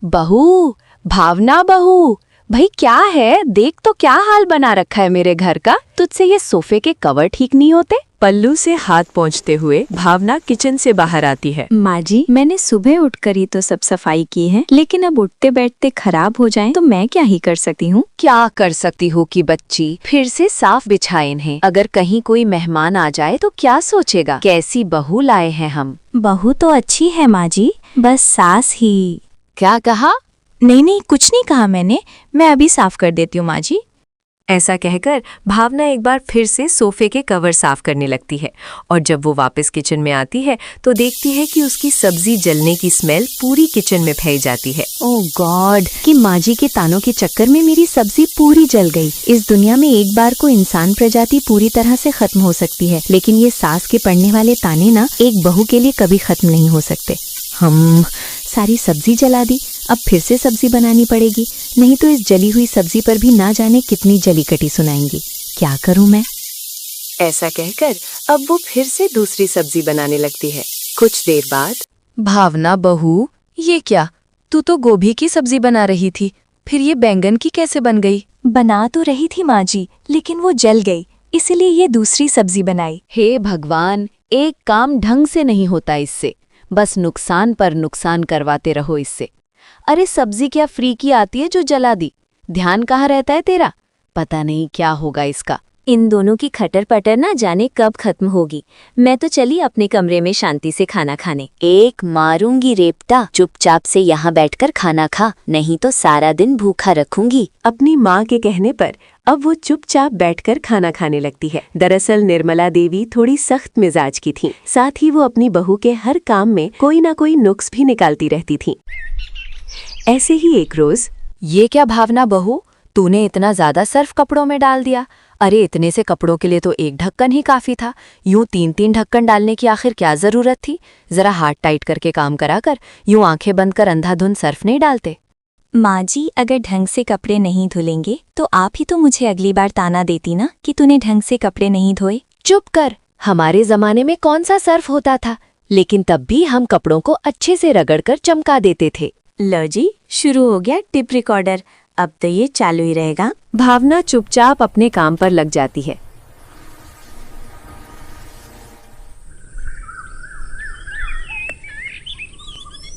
बहू, भावना बहू, भाई क्या है? देख तो क्या हाल बना रखा है मेरे घर का। तुझसे ये सोफे के कवर ठीक नहीं होते? पल्लू से हाथ पोंछते हुए भावना किचन से बाहर आती है। माँ जी, मैंने सुबह उठकर ही तो सब सफाई की है, लेकिन अब उठते बैठते खराब हो जाएं तो मैं क्या ही कर सकती हूँ। क्या कर सकती हो कि बच्ची, फिर से साफ बिछाए इन्हें। अगर कहीं कोई मेहमान आ जाए तो क्या सोचेगा? कैसी बहू लाए हैं हम। बहू तो अच्छी है माँ जी, बस सास ही। क्या कहा? नहीं, कुछ नहीं कहा मैंने। मैं अभी साफ कर देती हूँ माँ जी। ऐसा कहकर भावना एक बार फिर से सोफे के कवर साफ करने लगती है और जब वो वापस किचन में आती है तो देखती है कि उसकी सब्जी जलने की स्मेल पूरी किचन में फैल जाती है। ओह गॉड, कि माँ जी के तानों के चक्कर में मेरी सब्जी पूरी जल गई। इस दुनिया में एक बार को इंसान प्रजाति पूरी तरह से खत्म हो सकती है, लेकिन ये सास के पड़ने वाले ताने ना एक बहू के लिए कभी खत्म नहीं हो सकते। सारी सब्जी जला दी, अब फिर से सब्जी बनानी पड़ेगी, नहीं तो इस जली हुई सब्जी पर भी ना जाने कितनी जली कटी सुनाएंगी। क्या करूं मैं? ऐसा कहकर अब वो फिर से दूसरी सब्जी बनाने लगती है। कुछ देर बाद, भावना बहू, ये क्या? तू तो गोभी की सब्जी बना रही थी, फिर ये बैंगन की कैसे बन गई? बना तो रही थी माँ जी, लेकिन वो जल गई, इसीलिए ये दूसरी सब्जी बनाई। हे भगवान, एक काम ढंग से नहीं होता इससे, बस नुकसान पर नुकसान करवाते रहो इससे। अरे सब्जी क्या फ्री की आती है जो जला दी? ध्यान कहाँ रहता है तेरा? पता नहीं क्या होगा इसका। इन दोनों की खटर पटर ना जाने कब खत्म होगी। मैं तो चली अपने कमरे में शांति से खाना खाने। एक मारूंगी रेपटा, चुपचाप से यहाँ बैठकर खाना खा, नहीं तो सारा दिन भूखा रखूंगी। अपनी माँ के कहने पर अब वो चुपचाप बैठकर खाना खाने लगती है। दरअसल निर्मला देवी थोड़ी सख्त मिजाज की थीं, साथ ही वो अपनी बहू के हर काम में कोई ना कोई नुक्स भी निकालती रहती थीं। ऐसे ही एक रोज, ये क्या भावना बहू, तूने इतना ज्यादा सर्फ कपड़ों में डाल दिया? अरे इतने से कपड़ों के लिए तो एक ढक्कन ही काफी था, यूं 3-3 ढक्कन डालने की आखिर क्या जरूरत थी? जरा हाथ टाइट करके काम करा कर, यूं आंखें बंद कर अंधाधुंध सर्फ नहीं डालते। माँ जी, अगर ढंग से कपड़े नहीं धुलेंगे तो आप ही तो मुझे अगली बार ताना देती ना कि तूने ढंग से कपड़े नहीं धोए। चुप कर, हमारे जमाने में कौन सा सर्फ होता था, लेकिन तब भी हम कपड़ों को अच्छे से रगड़कर चमका देते थे। लो जी, शुरू हो गया टिप रिकॉर्डर, अब तो ये चालू ही रहेगा। भावना चुपचाप अपने काम पर लग जाती है।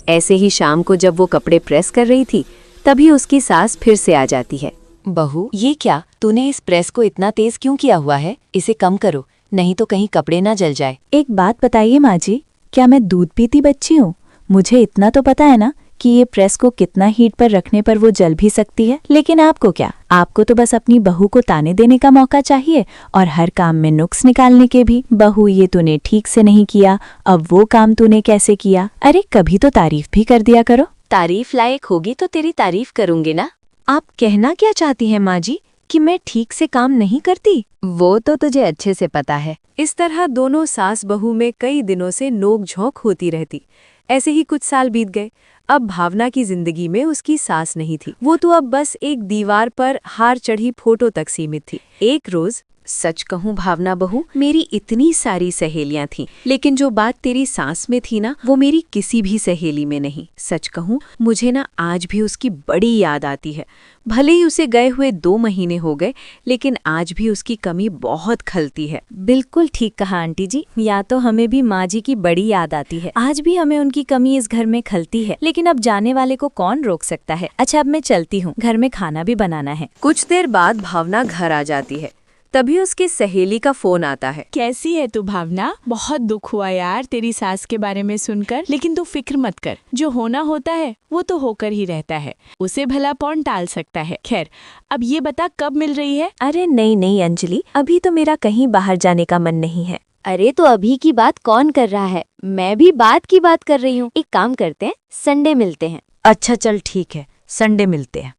ऐसे ही शाम को जब वो कपड़े प्रेस कर रही थी, तभी उसकी सास फिर से आ जाती है। बहू, ये क्या? तूने इस प्रेस को इतना तेज क्यों किया हुआ है? इसे कम करो, नहीं तो कहीं कपड़े ना जल जाए। एक बात बताइए माँ जी, क्या मैं दूध पीती बच्ची हूँ? मुझे इतना तो पता है ना कि ये प्रेस को कितना हीट पर रखने पर वो जल भी सकती है। लेकिन आपको क्या? आपको तो बस अपनी बहू को ताने देने का मौका चाहिए और हर काम में नुक्स निकालने के भी। बहू, ये तूने ठीक से नहीं किया, अब वो काम तूने कैसे किया? अरे कभी तो तारीफ भी कर दिया करो। तारीफ लायक होगी तो तेरी तारीफ करूंगी ना। आप कहना क्या चाहती हैं माँ जी, कि मैं ठीक से काम नहीं करती? वो तो तुझे अच्छे से पता है। इस तरह दोनों सास बहू में कई दिनों से नोक-झोंक होती रहती। ऐसे ही कुछ साल बीत गए। अब भावना की जिंदगी में उसकी सास नहीं थी, वो तो अब बस एक दीवार पर हार चढ़ी फोटो तक सीमित थी। एक रोज, सच कहूँ भावना बहू, मेरी इतनी सारी सहेलियां थीं, लेकिन जो बात तेरी सास में थी ना, वो मेरी किसी भी सहेली में नहीं। सच कहूँ, मुझे ना आज भी उसकी बड़ी याद आती है। भले ही उसे गए हुए 2 महीने हो गए, लेकिन आज भी उसकी कमी बहुत खलती है। बिल्कुल ठीक कहा आंटी जी, या तो हमें भी माँ जी की बड़ी याद आती है, आज भी हमें उनकी कमी इस घर में खलती है, लेकिन अब जाने वाले को कौन रोक सकता है। अच्छा, अब मैं चलती हूँ, घर में खाना भी बनाना है। कुछ देर बाद भावना घर आ जाती है, तभी उसकी सहेली का फोन आता है। कैसी है तू भावना? बहुत दुख हुआ यार तेरी सास के बारे में सुनकर, लेकिन तू फिक्र मत कर, जो होना होता है वो तो होकर ही रहता है, उसे भला कौन टाल सकता है। खैर, अब ये बता कब मिल रही है? अरे नहीं अंजलि, अभी तो मेरा कहीं बाहर जाने का मन नहीं है। अरे तो अभी की बात कौन कर रहा है? मैं भी बात की बात कर रही हूँ। एक काम करते हैं, संडे मिलते हैं। अच्छा चल ठीक है, संडे मिलते हैं।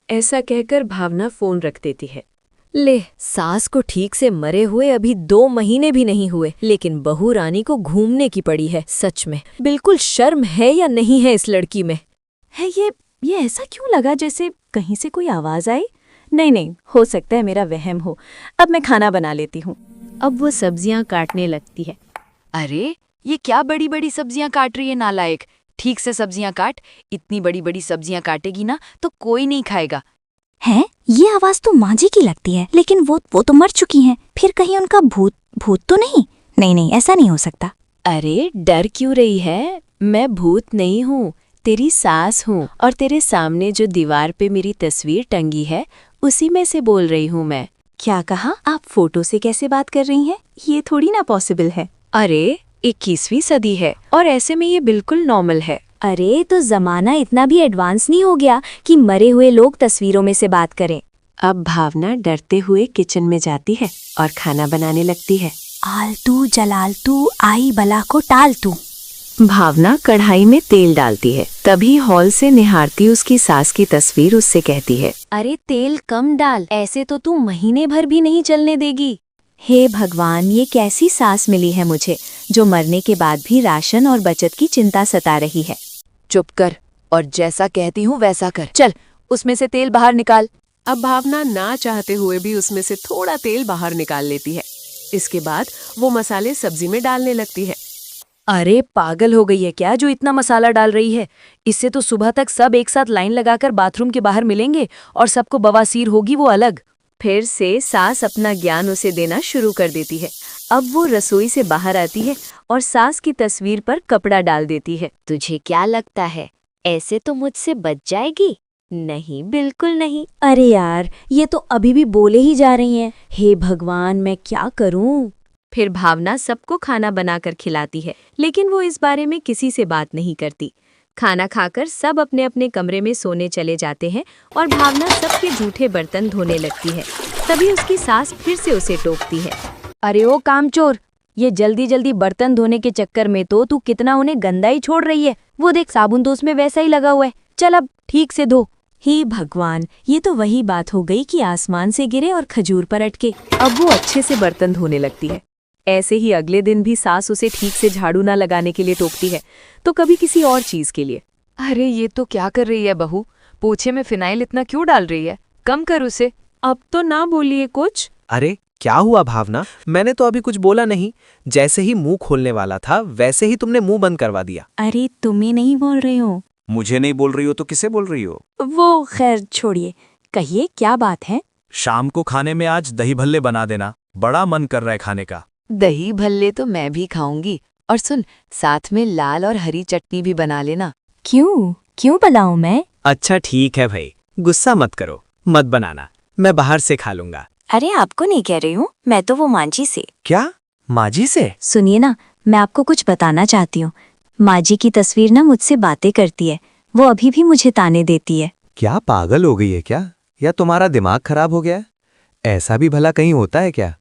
ऐसा कहकर भावना फोन रख देती है। ले, सास को ठीक से मरे हुए अभी 2 महीने भी नहीं हुए, लेकिन बहू रानी को घूमने की पड़ी है। सच में बिल्कुल शर्म है या नहीं है इस लड़की में? है ये ऐसा क्यों लगा जैसे कहीं से कोई आवाज आई? नहीं, हो सकता है मेरा वहम हो। अब मैं खाना बना लेती हूँ। अब वो सब्जियां काटने लगती है। अरे ये क्या बड़ी बड़ी सब्जियां काट रही है नालायक? ठीक से सब्जियां काट, इतनी बड़ी बड़ी सब्जियां काटेगी ना तो कोई नहीं खाएगा। हैं? ये आवाज तो माँ जी की लगती है, लेकिन वो तो मर चुकी हैं। फिर कहीं उनका भूत तो नहीं? नहीं, ऐसा नहीं हो सकता। अरे डर क्यों रही है? मैं भूत नहीं हूँ, तेरी सास हूँ, और तेरे सामने जो दीवार पे मेरी तस्वीर टंगी है उसी में से बोल रही हूँ मैं। क्या कहा? आप फोटो से कैसे बात कर रही हैं? ये थोड़ी ना पॉसिबल है। अरे 21वीं सदी है और ऐसे में ये बिल्कुल नॉर्मल है। अरे तो जमाना इतना भी एडवांस नहीं हो गया कि मरे हुए लोग तस्वीरों में से बात करें। अब भावना डरते हुए किचन में जाती है और खाना बनाने लगती है। आलतू जलालतू आई बला को टालतू। भावना कढ़ाई में तेल डालती है, तभी हॉल से निहारती उसकी सास की तस्वीर उससे कहती है, अरे तेल कम डाल, ऐसे तो तू महीने भर भी नहीं चलने देगी। हे भगवान, ये कैसी सास मिली है मुझे, जो मरने के बाद भी राशन और बचत की चिंता सता रही है। चुप कर और जैसा कहती हूँ वैसा कर। चल उसमें से तेल बाहर निकाल। अब भावना ना चाहते हुए भी उसमें से थोड़ा तेल बाहर निकाल लेती है। इसके बाद वो मसाले सब्जी में डालने लगती है। अरे पागल हो गई है क्या जो इतना मसाला डाल रही है? इससे तो सुबह तक सब एक साथ लाइन लगाकर बाथरूम के बाहर मिलेंगे और सबको बवासीर होगी वो अलग। फिर से सास अपना ज्ञान उसे देना शुरू कर देती है। अब वो रसोई से बाहर आती है और सास की तस्वीर पर कपड़ा डाल देती है। तुझे क्या लगता है, ऐसे तो मुझसे बच जाएगी? नहीं, बिल्कुल नहीं। अरे यार, ये तो अभी भी बोले ही जा रही हैं। हे भगवान, मैं क्या करूं? फिर भावना सबको खाना बनाकर खिलाती है, लेकिन वो इस बारे में किसी से बात नहीं करती। खाना खाकर सब अपने अपने कमरे में सोने चले जाते हैं और भावना सबके जूठे बर्तन धोने लगती है। तभी उसकी सास फिर से उसे टोकती है। अरे ओ कामचोर, ये जल्दी जल्दी बर्तन धोने के चक्कर में तो तू कितना उन्हें गंदा ही छोड़ रही है। वो देख, साबुन तो उसमें वैसा ही लगा हुआ है। चल अब ठीक से धो। हे भगवान, ये तो वही बात हो गई कि आसमान से गिरे और खजूर पर अटके। अब वो अच्छे से बर्तन धोने लगती है। ऐसे ही अगले दिन भी सास उसे ठीक से झाड़ू ना लगाने के लिए टोकती है, तो कभी किसी और चीज के लिए। अरे ये तो क्या कर रही है बहू? पोछे में फिनाइल इतना क्यों डाल रही है? कम कर उसे। अब तो ना बोलिए कुछ। अरे क्या हुआ भावना? मैंने तो अभी कुछ बोला नहीं। जैसे ही मुंह खोलने वाला था वैसे ही तुमने मुंह बंद करवा दिया। अरे तुम्हें नहीं बोल रही हो। मुझे नहीं बोल रही हो तो किसे बोल रही हो? वो खैर छोड़िए, कहिए क्या बात है? शाम को खाने में आज दही भल्ले बना देना, बड़ा मन कर रहा है खाने का। दही भल्ले तो मैं भी खाऊंगी, और सुन, साथ में लाल और हरी चटनी भी बना लेना। क्यों बनाऊं मैं? अच्छा ठीक है भाई, गुस्सा मत करो, मत बनाना, मैं बाहर से खा लूंगा। अरे आपको नहीं कह रही हूँ, मैं तो वो माँ जी से। क्या? माँ जी से? सुनिए ना, मैं आपको कुछ बताना चाहती हूँ। माँ जी की तस्वीर ना मुझसे बातें करती है, वो अभी भी मुझे ताने देती है। क्या पागल हो गई है क्या? या तुम्हारा दिमाग खराब हो गया है? ऐसा भी भला कहीं होता है क्या?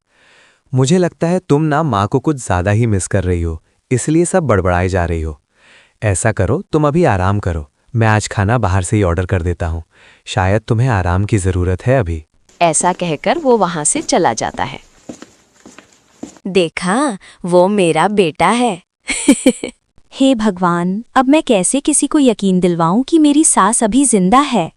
मुझे लगता है तुम ना माँ को कुछ ज्यादा ही मिस कर रही हो, इसलिए सब बड़बड़ाए जा रही हो। ऐसा करो, तुम अभी आराम करो, मैं आज खाना बाहर से ही ऑर्डर कर देता हूँ। शायद तुम्हें आराम की जरूरत है अभी। ऐसा कहकर वो वहां से चला जाता है। देखा, वो मेरा बेटा है। हे भगवान, अब मैं कैसे किसी को यकीन दिलवाऊं कि मेरी सास अभी जिंदा है?